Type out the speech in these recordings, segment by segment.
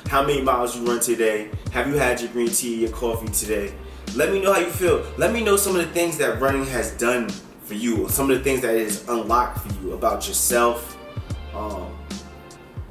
how many miles you run today. Have you had your green tea, your coffee today? Let me know how you feel. Let me know some of the things that running has done for you, or some of the things that it has unlocked for you about yourself.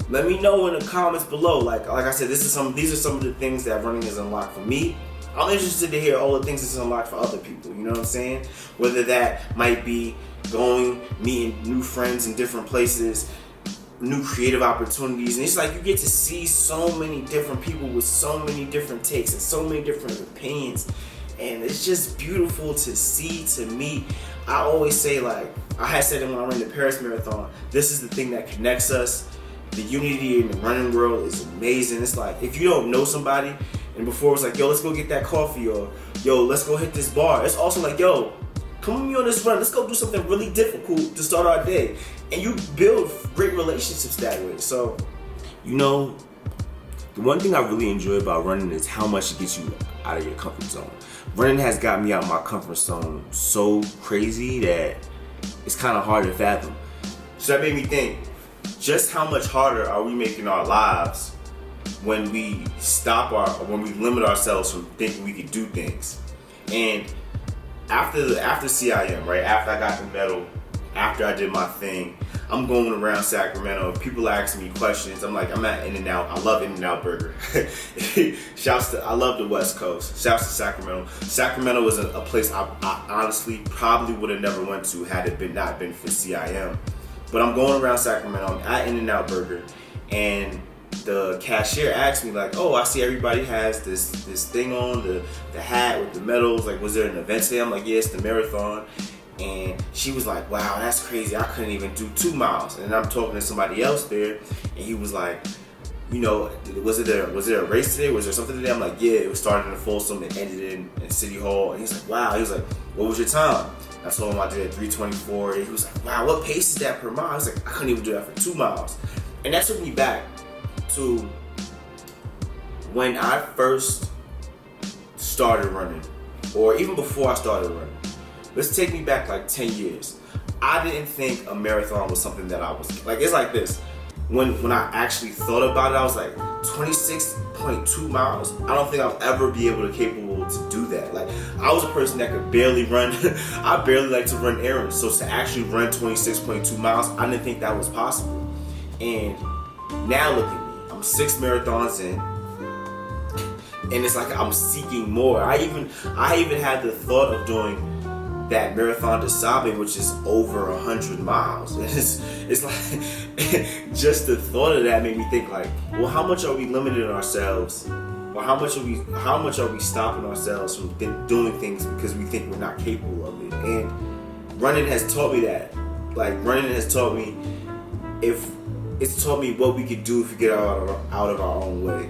Let me know in the comments below. Like I said, these are some of the things that running has unlocked for me. I'm interested to hear all the things it's unlocked for other people. You know what I'm saying? Whether that might be going, meeting new friends in different places, new creative opportunities, and it's like you get to see so many different people with so many different takes and so many different opinions, and it's just beautiful to see, to meet. I always say, like I had said it when I ran the Paris Marathon, this is the thing that connects us. The unity in the running world is amazing. It's like if you don't know somebody, and before it was like, yo, let's go get that coffee, or yo, let's go hit this bar. It's also like, yo, come with me on this run. Let's go do something really difficult to start our day. And you build great relationships that way. So, you know, the one thing I really enjoy about running is how much it gets you out of your comfort zone. Running has got me out of my comfort zone so crazy that it's kind of hard to fathom. So that made me think, just how much harder are we making our lives when we when we limit ourselves from thinking we could do things? And after CIM, right, after I got the medal, after I did my thing, I'm going around Sacramento. People asking me questions. I'm like, I'm at In-N-Out. I love In-N-Out Burger. I love the West Coast. Shouts to Sacramento. Sacramento was a place I honestly probably would have never went to had it not been for CIM. But I'm going around Sacramento. I'm at In-N-Out Burger, and the cashier asked me, like, oh, I see everybody has this thing on, the hat with the medals. Like, was there an event today? I'm like, yeah, it's the marathon. And she was like, wow, that's crazy. I couldn't even do 2 miles. And I'm talking to somebody else there, and he was like, you know, was there a race today? Was there something today? I'm like, yeah, it was started in Folsom and ended in City Hall. And he's like, wow. He was like, what was your time? I told him I did 3:24. He was like, wow, what pace is that per mile? I was like, I couldn't even do that for 2 miles. And that took me back to when I first started running, or even before I started running. Let's take me back like 10 years. I didn't think a marathon was something that I was like. It's like this. When I actually thought about it, I was like, 26.2 miles. I don't think I'll ever be capable to do that. Like, I was a person that could barely run. I barely like to run errands. So to actually run 26.2 miles, I didn't think that was possible. And now look at me. I'm 6 marathons in, and it's like I'm seeking more. I even had the thought of doing that Marathon des Sables, which is over 100 miles. It's like just the thought of that made me think, like, well, how much are we limiting ourselves, or how much are we stopping ourselves from doing things because we think we're not capable of it? And running has taught me that. Like, running has taught me it's taught me what we could do if we get out of our own way.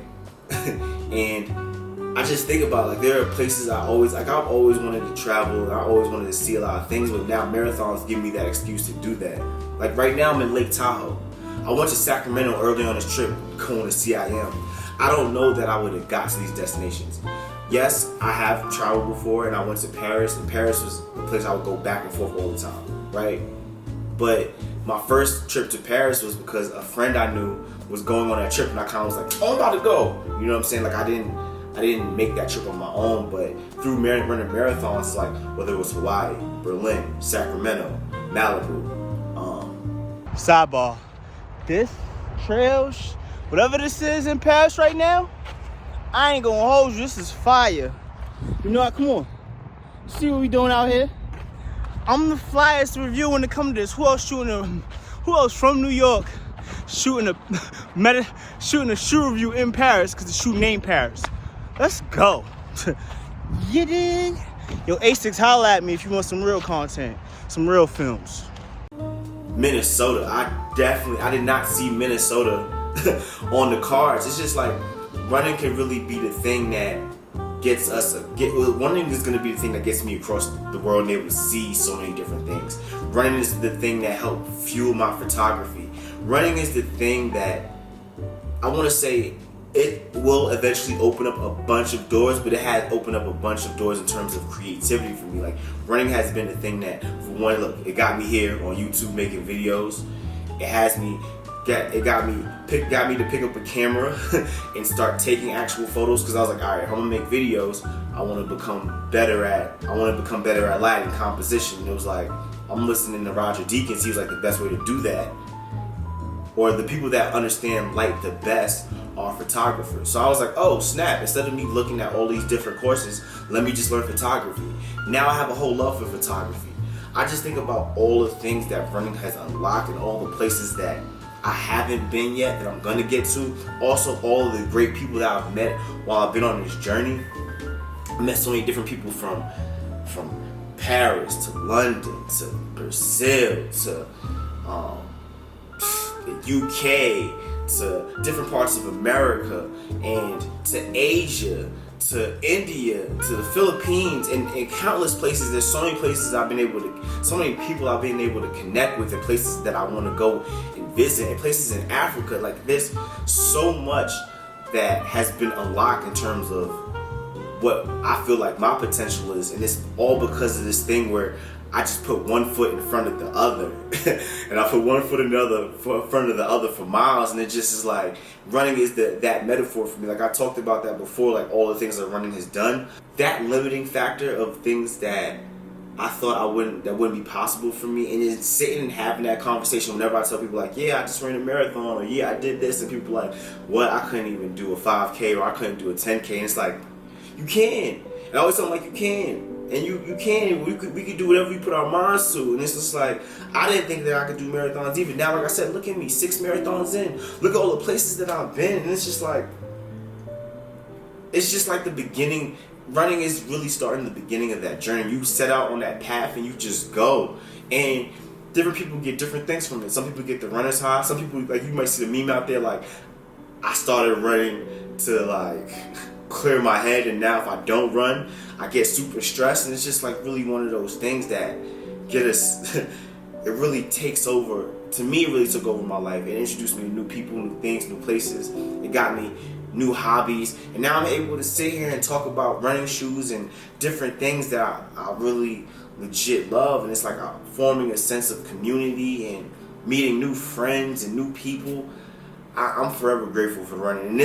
And I just think about, like, there are places I've always wanted to travel, and I always wanted to see a lot of things, but now marathons give me that excuse to do that. Like, right now I'm in Lake Tahoe. I went to Sacramento early on this trip going to CIM. I don't know that I would have got to these destinations. Yes, I have traveled before, and I went to Paris, and Paris was a place I would go back and forth all the time, right? But my first trip to Paris was because a friend I knew was going on that trip, and I kind of was like, oh, I'm about to go. You know what I'm saying? Like, I didn't make that trip on my own, but through running marathons, like whether it was Hawaii, Berlin, Sacramento, Malibu. Sidebar, this trail, whatever this is in Paris right now, I ain't gonna hold you. This is fire. You know what? Come on. See what we doing out here? I'm the flyest review when it comes to this. Who else from New York shooting a shoe review in Paris because the shoe named Paris? Let's go. You dig? Yo, Asics, holla at me if you want some real content, some real films. Minnesota. I did not see Minnesota on the cards. It's just like running can really be the thing that gets us. Running is going to be the thing that gets me across the world and able to see so many different things. Running is the thing that helped fuel my photography. Running is the thing that I want to say. It will eventually open up a bunch of doors, but it has opened up a bunch of doors in terms of creativity for me. Like, running has been the thing that, for one, look, it got me here on YouTube making videos. It has me got me to pick up a camera and start taking actual photos, because I was like, all right, if I'm gonna make videos, I want to become better at lighting, composition. And it was like, I'm listening to Roger Deakins. He was like, the best way to do that, or the people that understand light the best, are photographers. So I was like, oh snap, instead of me looking at all these different courses, let me just learn photography. Now I have a whole love for photography. I just think about all the things that running has unlocked and all the places that I haven't been yet that I'm gonna get to. Also, all of the great people that I've met while I've been on this journey. I met so many different people from Paris to London to Brazil to the UK to different parts of America and to Asia to India to the Philippines and countless places. There's so many places so many people I've been able to connect with, and places that I want to go and visit, and places in Africa. Like, there's so much that has been unlocked in terms of what I feel like my potential is, and it's all because of this thing where I just put one foot in front of the other and I put one foot in front of the other for miles, and it just is like, running is that metaphor for me. Like, I talked about that before, like all the things that running has done, that limiting factor of things that I thought that wouldn't be possible for me, and then sitting and having that conversation whenever I tell people like, yeah, I just ran a marathon, or yeah, I did this, and people are like, what, I couldn't even do a 5K, or I couldn't do a 10K, and it's like, you can. And I always tell them, like, you can. And you can. We could do whatever we put our minds to. And it's just like, I didn't think that I could do marathons even. Now, like I said, look at me, 6 marathons in. Look at all the places that I've been. And it's just like the beginning. Running is really starting the beginning of that journey. You set out on that path and you just go. And different people get different things from it. Some people get the runner's high. Some people, like, you might see the meme out there, like, I started running to, like, clear my head, and now if I don't run, I get super stressed. And it's just like really one of those things that get us it really takes over. To me, it really took over my life. It introduced me to new people, new things, new places. It got me new hobbies, and now I'm able to sit here and talk about running shoes and different things that I really legit love. And it's like I'm forming a sense of community and meeting new friends and new people. I'm forever grateful for running.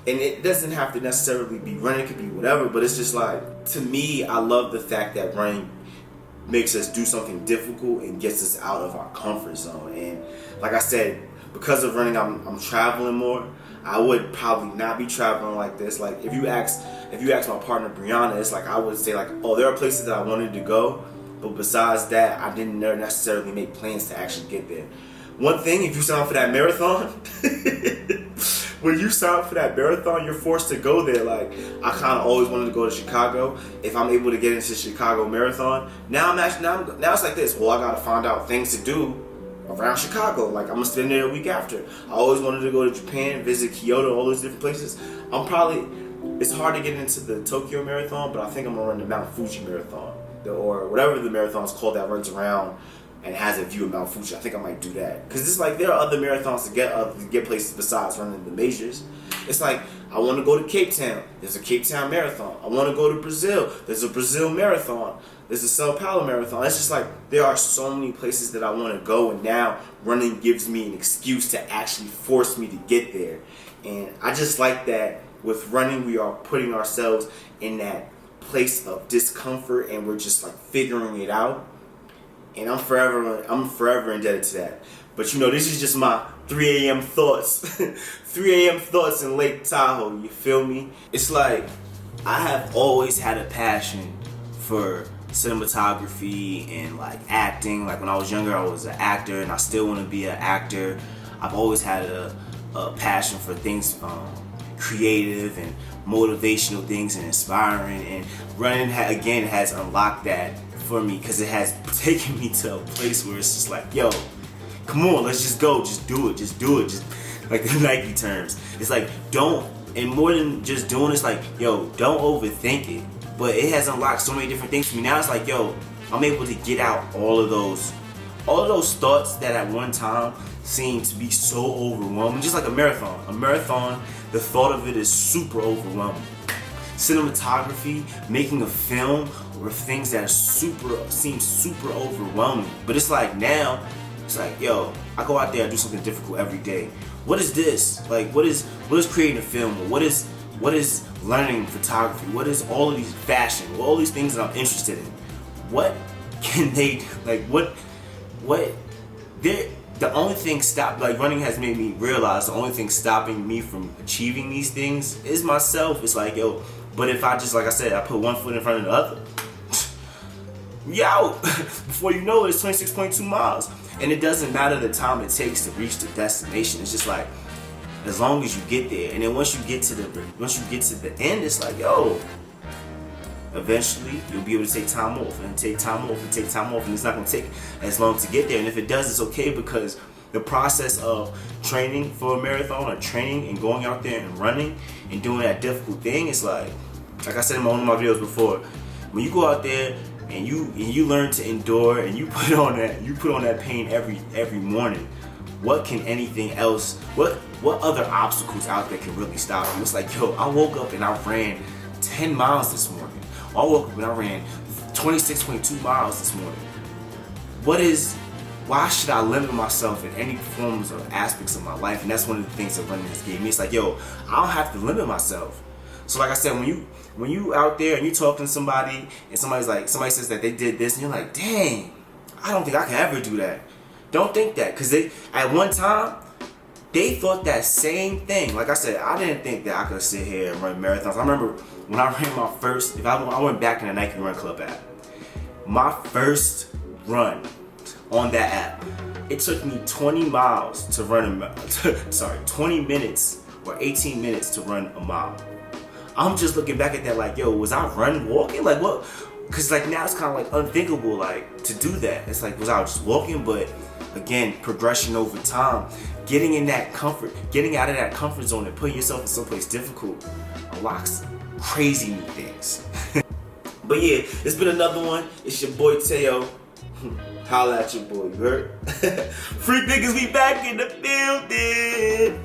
And it doesn't have to necessarily be running, it could be whatever, but it's just like, to me, I love the fact that running makes us do something difficult and gets us out of our comfort zone. And like I said, because of running, I'm traveling more. I would probably not be traveling like this. Like, if you ask my partner Brianna, it's like, I would say like, oh, there are places that I wanted to go, but besides that, I didn't necessarily make plans to actually get there. One thing, if you sign up for that marathon, when you sign up for that marathon, you're forced to go there. Like, I kind of always wanted to go to Chicago. If I'm able to get into Chicago Marathon, now it's like this. Well, I gotta find out things to do around Chicago. Like, I'm gonna spend there a week after. I always wanted to go to Japan, visit Kyoto, all those different places. It's hard to get into the Tokyo Marathon, but I think I'm gonna run the Mount Fuji Marathon, or whatever the marathon's called that runs around and has a view of Mount Fuji. I think I might do that, because it's like, there are other marathons to get places besides running the majors. It's like, I want to go to Cape Town. There's a Cape Town Marathon. I want to go to Brazil. There's a Brazil Marathon. There's a Sao Paulo Marathon. It's just like, there are so many places that I want to go, and now running gives me an excuse to actually force me to get there. And I just like that with running, we are putting ourselves in that place of discomfort, and we're just like figuring it out. And I'm forever indebted to that. But this is just my 3 a.m. thoughts. 3 a.m. thoughts in Lake Tahoe, you feel me? It's like, I have always had a passion for cinematography and like acting. Like, when I was younger, I was an actor, and I still want to be an actor. I've always had a passion for things creative and motivational things and inspiring. And running, again, has unlocked that for me, because it has taken me to a place where it's just like, yo, come on, let's just go, just do it, just like the Nike terms. It's like, and more than just doing, it's like, yo, don't overthink it. But it has unlocked so many different things for me. Now it's like, yo, I'm able to get out all of those thoughts that at one time seemed to be so overwhelming. Just like a marathon, the thought of it is super overwhelming. Cinematography, making a film, or things that seem super overwhelming. But it's like, now It's like, yo, I go out there, I do something difficult every day. What is this? Like, what is creating a film? Or what is learning photography? What is all of these fashion? All these things that I'm interested in? What can they do? Like, what? The only thing running has made me realize the only thing stopping me from achieving these things is myself. It's like, yo, but if I just, like I said, I put one foot in front of the other, you out. Before you know it, it's 26.2 miles. And it doesn't matter the time it takes to reach the destination. It's just like, as long as you get there. And then once you get to the end, it's like, yo, eventually you'll be able to take time off and take time off and take time off, and it's not going to take as long to get there. And if it does, it's okay, because the process of training for a marathon or training and going out there and running and doing that difficult thing, it's like I said in one of my videos before, when you go out there and you learn to endure and you put on that pain every morning, what can anything else, what other obstacles out there can really stop you? It's like, yo, I woke up and I ran 10 miles this morning. I woke up and I ran 26.2 miles this morning. Why should I limit myself in any forms or aspects of my life? And that's one of the things that running has gave me. It's like, yo, I don't have to limit myself. So like I said, when you out there and you talking to somebody and somebody says that they did this, and you're like, dang, I don't think I can ever do that. Don't think that, because at one time they thought that same thing. Like I said, I didn't think that I could sit here and run marathons. I remember when I ran my first, I went back in the Nike Run Club app. My first run on that app, it took me 20 miles to run 20 minutes or 18 minutes to run a mile. I'm just looking back at that like, yo, was I walking? Like, what? Because like now it's kind of like unthinkable, like, to do that. It's like, was I just walking? But again, progression over time, getting out of that comfort zone and putting yourself in someplace difficult unlocks crazy new things. But yeah, it's been another one. It's your boy Teo. Holla at your boy, you heard? Free niggas, we back in the building.